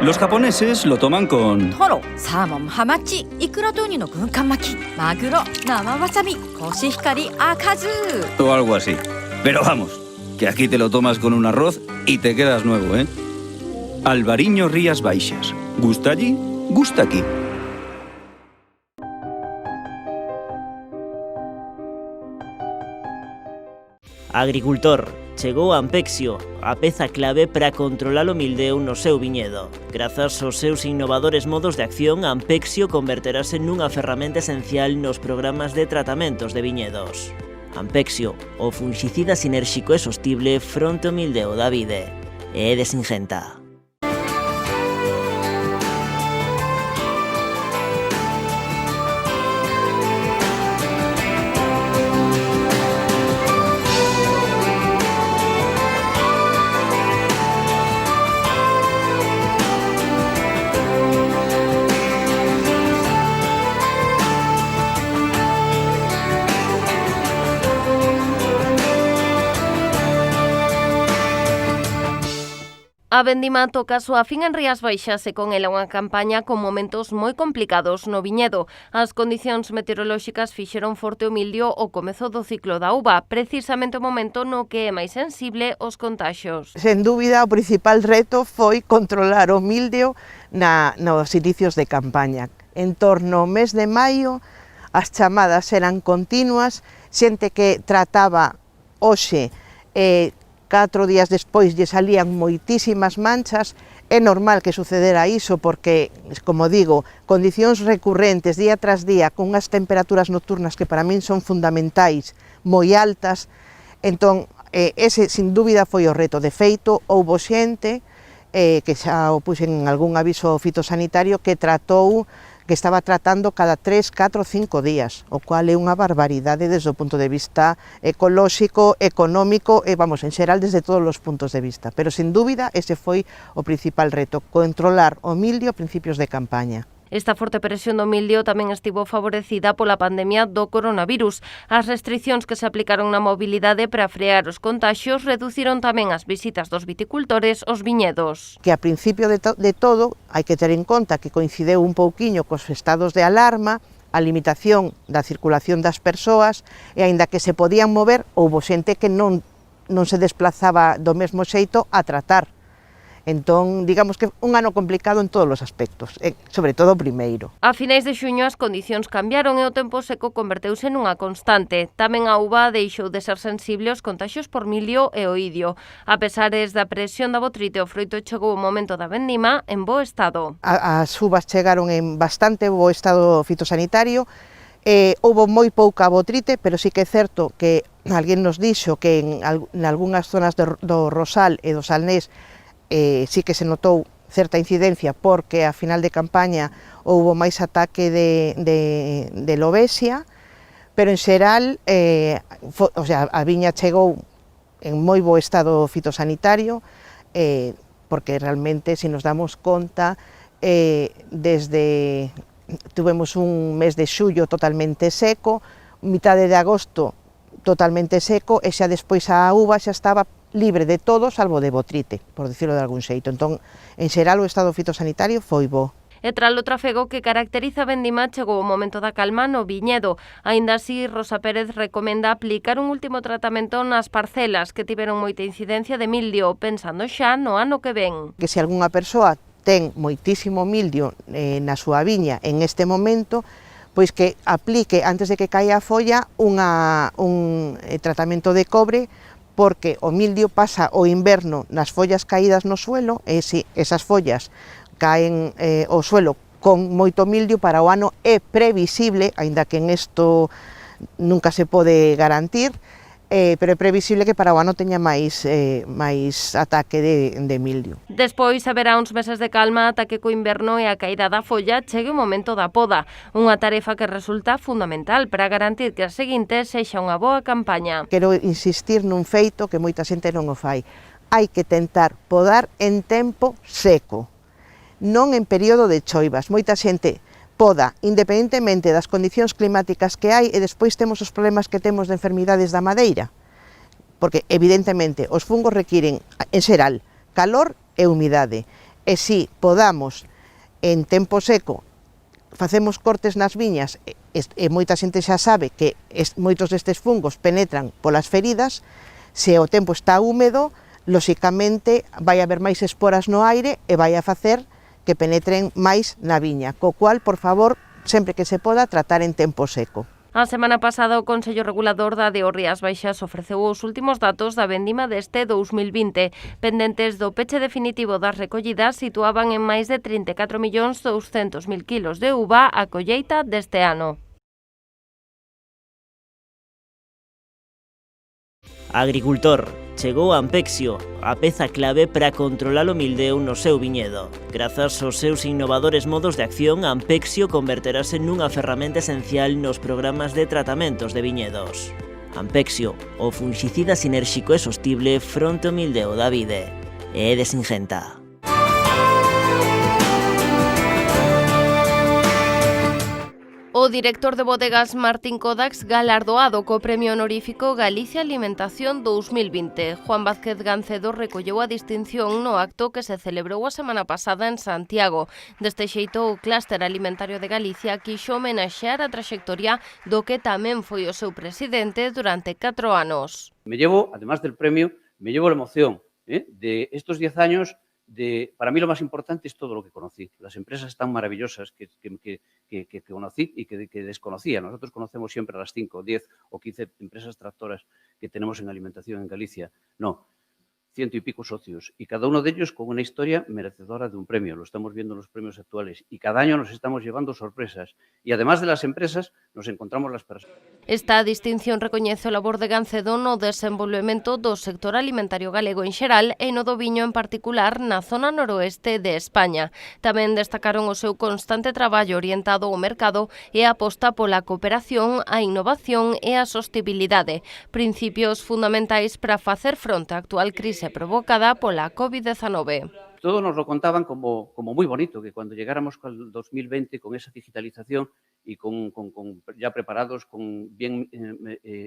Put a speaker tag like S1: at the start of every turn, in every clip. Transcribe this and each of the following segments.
S1: Los japoneses lo toman con...
S2: トロ、サーモン、ハマチ、イクラとウニの軍艦巻き、マグロ、生わさび、コシヒカリ、赤酢
S1: o algo así. Pero vamos, que aquí te lo tomas con un arroz y te quedas nuevo, ¿eh? Albariño Rías Baixas. ¿Gusta allí? Gusta aquí.
S3: Agricultor, chegou Ampexio, a peza clave para controlar o mildeo no seu viñedo. Grazas aos seus innovadores modos de acción, Ampexio converterase nunha ferramenta esencial nos programas de tratamentos de viñedos. Ampexio, o fungicida sinérxico e sostible fronte ao mildeo da vide. É de Singenta.
S4: A vendima toca a súa fin en Rías Baixas e con ela unha campaña con momentos moi complicados no viñedo. As condicións meteorolóxicas fixeron forte o mildio ao comezo do ciclo da uva, precisamente o momento no que é máis sensible aos contaxios.
S5: Sen dúbida, o principal reto foi controlar o mildio nos inicios de campaña. En torno ao mes de maio, as chamadas eran continuas, xente que trataba hoxe 4 días despois lle salían moitísimas manchas. É normal que sucedera iso porque, como digo, condicións recurrentes día tras día con unhas temperaturas nocturnas que para min son fundamentais, moi altas. Entón, ese sin dúbida foi o reto. De feito, houbo xente que xa o puxen en algún aviso fitosanitario que estaba tratando cada 3, 4, 5 días, o cual é unha barbaridade desde o punto de vista ecolóxico, económico e, vamos, en xeral desde todos os puntos de vista. Pero, sin dúbida, ese foi o principal reto, controlar o mildio a principios de campaña.
S4: Esta forte presión do mildio tamén estivo favorecida pola pandemia do coronavirus. As restricións que se aplicaron na mobilidade para frear os contaxios reduciron tamén as visitas dos viticultores aos viñedos.
S5: Que a principio de todo hai que ter en conta que coincideu un pouquiño cos estados de alarma, a limitación da circulación das persoas e aínda que se podían mover, houbo xente que non se desplazaba do mesmo xeito a tratar. Entón, digamos que un ano complicado en todos os aspectos, sobre todo o primeiro.
S4: A finais de xuño as condicións cambiaron e o tempo seco converteuse nunha constante. Tamén a uva deixou de ser sensible aos contaxios por mildio e oidio. A pesares da presión da botrite, o froito chegou o momento da vendima en bo estado.
S5: As uvas chegaron en bastante bo estado fitosanitario. Houbo moi pouca botrite, pero sí que é certo que alguén nos dixo que en algunhas zonas do Rosal e do Salnés sí que se notou certa incidencia porque a final de campaña houbo máis ataque de lobesia, pero en xeral a viña chegou en moi bo estado fitosanitario porque realmente, se nos damos conta, tuvemos un mes de xullo totalmente seco, mitade de agosto totalmente seco e xa despois a uva xa estaba libre de todo, salvo de botrite, por dicirlo de algún xeito. Entón, en xeral, o estado fitosanitario foi bo.
S4: E tras o trafego que caracteriza a vendima, chegou o momento da calma no viñedo. Aínda así, Rosa Pérez recomenda aplicar un último tratamento nas parcelas que tiveron moita incidencia de mildio, pensando xa no ano que ven.
S5: Que se algunha persoa ten moitísimo mildio na súa viña en este momento, pois que aplique, antes de que caia a folla, un tratamento de cobre, porque o mildio pasa o inverno nas follas caídas no suelo e se esas follas caen ao suelo con moito mildio, para o ano é previsible, aínda que en isto nunca se pode garantir, pero é previsible que para o ano teña máis ataque de mildio.
S4: Despois haberá uns meses de calma ata que co inverno e a caída da folla chegue o momento da poda, unha tarefa que resulta fundamental para garantir que a seguinte sexa unha boa campaña.
S5: Quero insistir nun feito que moita xente non o fai. Hai que tentar podar en tempo seco, non en período de choivas. Moita xente poda, independentemente das condicións climáticas que hai, e despois temos os problemas que temos de enfermidades da madeira, porque evidentemente os fungos requiren, en xeral, calor e humidade, e si podamos en tempo seco facemos cortes nas viñas e moita xente xa sabe que moitos destes fungos penetran polas feridas, se o tempo está húmedo, lóxicamente vai haber máis esporas no aire e vai a facer que penetren máis na viña, co cual, por favor, sempre que se poda, tratar en tempo seco.
S4: A semana pasada o Consello Regulador da DO Rías Baixas ofreceu os últimos datos da vendima deste 2020. Pendentes do peche definitivo das recollidas, situaban en máis de 34.200.000 kilos de uva a colleita deste ano.
S3: Agricultor, chegou Ampexio, a peza clave para controlar o mildeo no seu viñedo. Grazas aos seus innovadores modos de acción, Ampexio converterase nunha ferramenta esencial nos programas de tratamentos de viñedos. Ampexio, o fungicida sinérxico e sostible fronte ao mildeo da vide. É de Singenta.
S4: O director de bodegas Martín Kodax galardoado co premio honorífico Galicia Alimentación 2020. Juan Vázquez Gancedo recolleu a distinción no acto que se celebrou a semana pasada en Santiago. Deste xeito, o Clúster Alimentario de Galicia quixo homenaxear a traxectoria do que tamén foi o seu presidente durante 4 anos.
S6: Me llevo, además del premio, me llevo la emoción de estos 10 años. Para mí lo más importante es todo lo que conocí, las empresas tan maravillosas que conocí y que desconocía. Nosotros conocemos siempre las 5, 10 o 15 empresas tractoras que tenemos en alimentación en Galicia. No, 100 y pico socios y cada uno de ellos con una historia merecedora de un premio. Lo estamos viendo en los premios actuales y cada año nos estamos llevando sorpresas. Y además de las empresas, nos encontramos las personas.
S4: Esta distinción recoñece o labor de Gancedo no desenvolvemento do sector alimentario galego en xeral e no do viño en particular na zona noroeste de España. Tamén destacaron o seu constante traballo orientado ao mercado e a aposta pola cooperación, a innovación e a sostibilidade, principios fundamentais para facer fronte á actual crise provocada pola COVID-19.
S6: Todos nos lo contaban como muy bonito, que cuando llegáramos al 2020 con esa digitalización y ya preparados, bien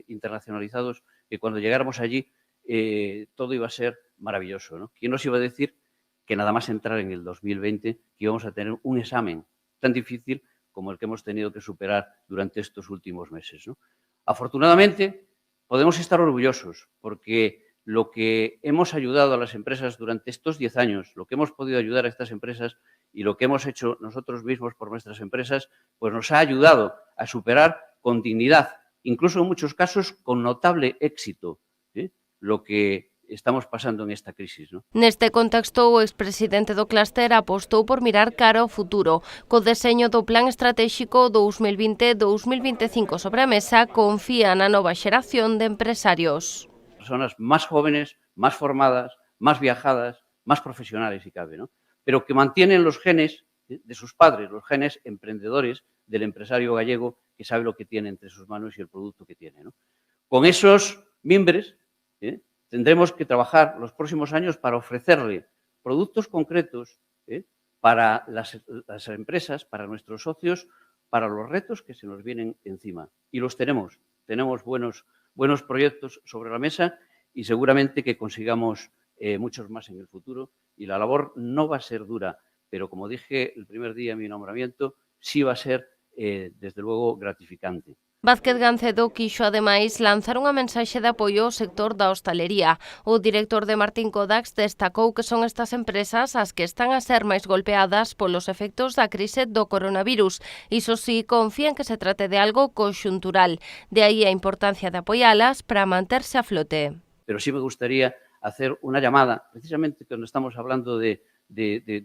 S6: internacionalizados, que cuando llegáramos allí todo iba a ser maravilloso, ¿no? ¿Quién nos iba a decir que nada más entrar en el 2020 que íbamos a tener un examen tan difícil como el que hemos tenido que superar durante estos últimos meses, ¿no? Afortunadamente, podemos estar orgullosos porque lo que hemos ayudado a las empresas durante estos 10 años, lo que hemos podido ayudar a estas empresas y lo que hemos hecho nosotros mismos por nuestras empresas, pues nos ha ayudado a superar con dignidad, incluso en muchos casos con notable éxito, lo que estamos pasando en esta crisis, ¿no?
S4: Neste contexto, o expresidente do Clúster apostou por mirar cara ao futuro. Co deseño do Plan Estratégico 2020-2025 sobre a mesa, confía na nova xeración de empresarios.
S6: Personas más jóvenes, más formadas, más viajadas, más profesionales si cabe, ¿no? Pero que mantienen los genes de sus padres, los genes emprendedores del empresario gallego que sabe lo que tiene entre sus manos y el producto que tiene, ¿no? Con esos mimbres tendremos que trabajar los próximos años para ofrecerle productos concretos para las empresas, para nuestros socios, para los retos que se nos vienen encima. Y los tenemos. Tenemos buenos proyectos sobre la mesa y seguramente que consigamos muchos más en el futuro. Y la labor no va a ser dura, pero como dije el primer día de mi nombramiento, sí va a ser, desde luego, gratificante.
S4: Vázquez Gancedo quixo, ademais, lanzar unha mensaxe de apoio ao sector da hostalería. O director de Martín Kodax destacou que son estas empresas as que están a ser máis golpeadas polos efectos da crise do coronavirus. Iso sí, confían que se trate de algo conxuntural. De aí a importancia de apoialas para manterse a flote.
S6: Pero sí me gustaría hacer una llamada, precisamente cuando estamos hablando de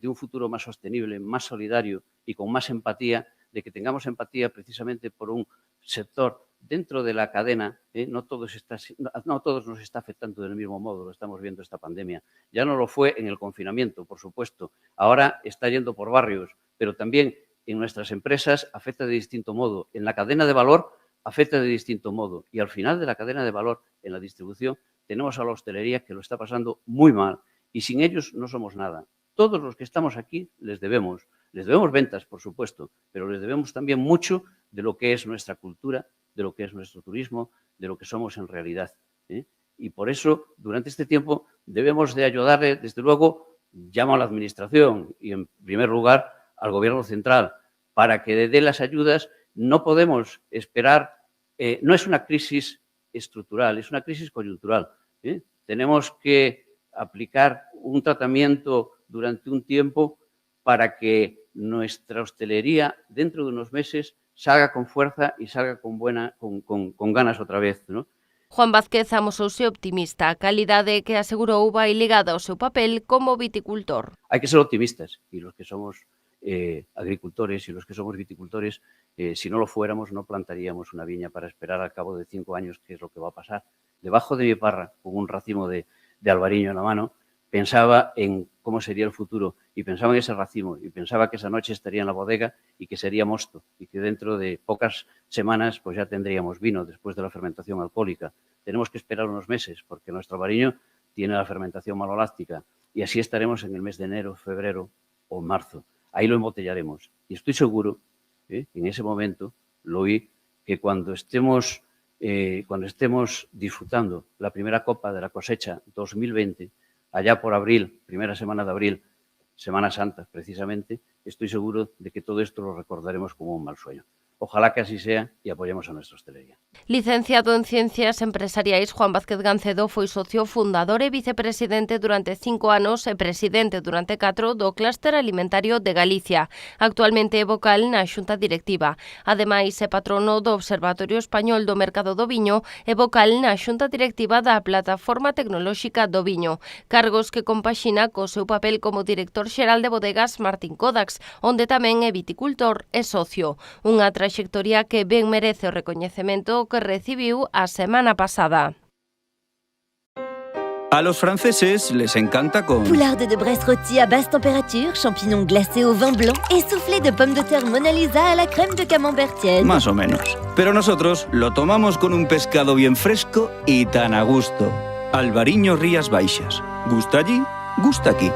S6: un futuro más sostenible, más solidario y con más empatía, de que tengamos empatía precisamente por un sector dentro de la cadena, no todos nos está afectando del mismo modo, lo estamos viendo esta pandemia. Ya no lo fue en el confinamiento, por supuesto. Ahora está yendo por barrios, pero también en nuestras empresas afecta de distinto modo. En la cadena de valor afecta de distinto modo. Y al final de la cadena de valor, en la distribución, tenemos a la hostelería que lo está pasando muy mal. Y sin ellos no somos nada. Todos los que estamos aquí les debemos ventas, por supuesto, pero les debemos también mucho de lo que es nuestra cultura, de lo que es nuestro turismo, de lo que somos en realidad. Y por eso, durante este tiempo, debemos de ayudarle, desde luego, llamo a la Administración y, en primer lugar, al Gobierno central para que dé las ayudas. No podemos esperar, no es una crisis estructural, es una crisis coyuntural. Tenemos que aplicar un tratamiento durante un tiempo para que nuestra hostelería dentro de unos meses salga con fuerza y salga con ganas otra vez, ¿no?
S4: Juan Vázquez amosouse optimista, a calidade que asegurou vai ligada ao seu papel como viticultor.
S6: Hay que ser optimistas, y los que somos agricultores y los que somos viticultores, si no lo fuéramos, no plantaríamos una viña para esperar al cabo de 5 años qué es lo que va a pasar. Debajo de mi parra, con un racimo de albariño en la mano, pensaba en cómo sería el futuro y pensaba en ese racimo y pensaba que esa noche estaría en la bodega y que sería mosto y que dentro de pocas semanas pues ya tendríamos vino después de la fermentación alcohólica. Tenemos que esperar unos meses porque nuestro albariño tiene la fermentación maloláctica y así estaremos en el mes de enero, febrero o marzo. Ahí lo embotellaremos y estoy seguro, en ese momento lo oí, que cuando estemos disfrutando la primera copa de la cosecha 2020, allá por abril, primera semana de abril, Semana Santa precisamente, estoy seguro de que todo esto lo recordaremos como un mal sueño. Ojalá que así sea y apoyemos a nuestra hostelería.
S4: Licenciado en Ciencias Empresariais, Juan Vázquez Gancedo foi socio fundador e vicepresidente durante 5 anos e presidente durante 4 do Clúster Alimentario de Galicia. Actualmente é vocal na xunta directiva. Ademais, é patrono do Observatorio Español do Mercado do Viño e vocal na xunta directiva da Plataforma Tecnolóxica do Viño, cargos que compaxina co seu papel como director xeral de bodegas Martín Kodax, onde tamén é viticultor e socio. Unha traxectoria que ben merece o recoñecemento que recibiu a semana pasada.
S1: A los franceses les encanta con...
S7: Poularde de Brest rôti à basse température, champignons glacés au vin blanc et soufflé de pommes de terre Mona Lisa à la crème de camembert tiède.
S1: Más o menos. Pero nosotros lo tomamos con un pescado bien fresco y tan a gusto. Albariño Rías Baixas. ¿Gusta allí? Gusta aquí.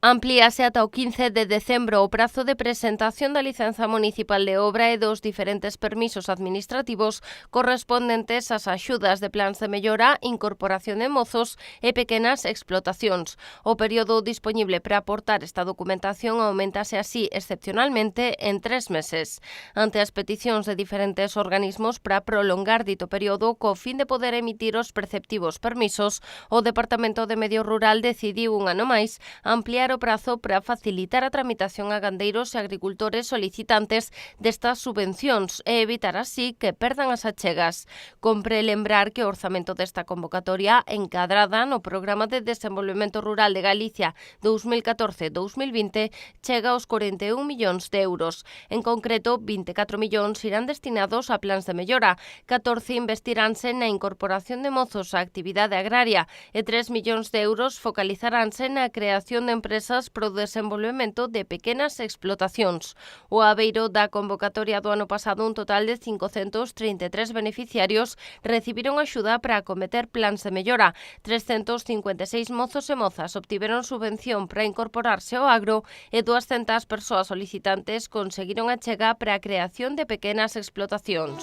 S4: Amplíase ata o 15 de decembro o prazo de presentación da licenza municipal de obra e dos diferentes permisos administrativos correspondentes ás axudas de plans de mellora, incorporación de mozos e pequenas explotacións. O período disponible para aportar esta documentación aumentase así excepcionalmente en 3 meses. Ante as peticións de diferentes organismos para prolongar dito período co fin de poder emitir os preceptivos permisos, o Departamento de Medio Rural decidiu un ano máis ampliar o prazo para facilitar a tramitación a gandeiros e agricultores solicitantes destas subvencións e evitar así que perdan as achegas. Compre lembrar que o orzamento desta convocatoria encadrada no Programa de Desenvolvemento Rural de Galicia 2014-2020 chega aos 41 millóns de euros. En concreto, 24 millóns irán destinados a plans de mellora, 14 investiránse na incorporación de mozos á actividade agraria e 3 millóns de euros focalizaránse na creación de empresas pro desenvolvemento de pequenas explotacións. O abeiro da convocatoria do ano pasado, un total de 533 beneficiarios recibiron axuda para acometer plans de mellora. 356 mozos e mozas obtiveron subvención para incorporarse ao agro e 200 persoas solicitantes conseguiron a chega para a creación de pequenas explotacións.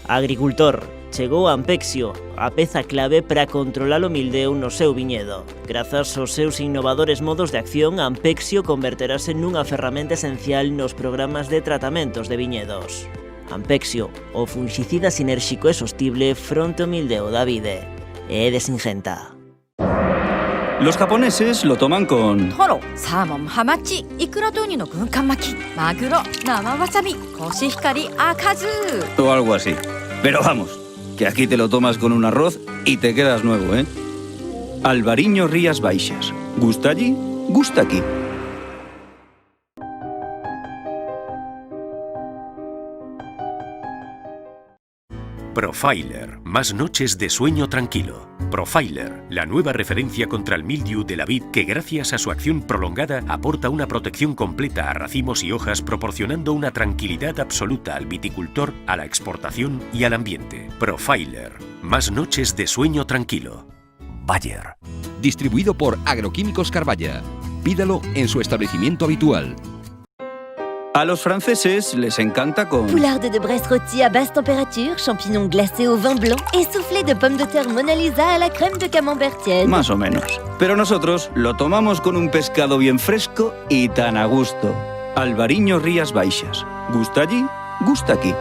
S3: Agricultor, chegou Ampexio, a peza clave para controlar o mildeu no seu viñedo. Grazas aos seus innovadores modos de acción, Ampexio converterase nunha ferramenta esencial nos programas de tratamentos de viñedos. Ampexio, o fungicida sinérxico e sostible fronte ao mildeu da vide. É de Singenta.
S1: Los japoneses lo toman con...
S2: トロ、サーモン、ハマチ、イクラとウニの軍艦巻き、マグロ、生わさび、コシヒカリ、赤酢
S1: o algo así. Pero vamos, que aquí te lo tomas con un arroz y te quedas nuevo, ¿eh? Albariño Rías Baixas. ¿Gusta allí? Gusta aquí.
S8: Profiler, más noches de sueño tranquilo. Profiler, la nueva referencia contra el mildiu de la vid que gracias a su acción prolongada aporta una protección completa a racimos y hojas, proporcionando una tranquilidad absoluta al viticultor, a la exportación y al ambiente. Profiler, más noches de sueño tranquilo. Bayer.
S9: Distribuido por Agroquímicos Carballa. Pídalo en su establecimiento habitual.
S1: A los franceses les encanta con...
S7: Poularde de Bresse rôti à basse température, champignons glacés au vin blanc et soufflé de pommes de terre Mona Lisa à la crème de camembert tiède.
S1: Más o menos. Pero nosotros lo tomamos con un pescado bien fresco y tan a gusto. Albariño Rías Baixas. Gusta allí, gusta aquí.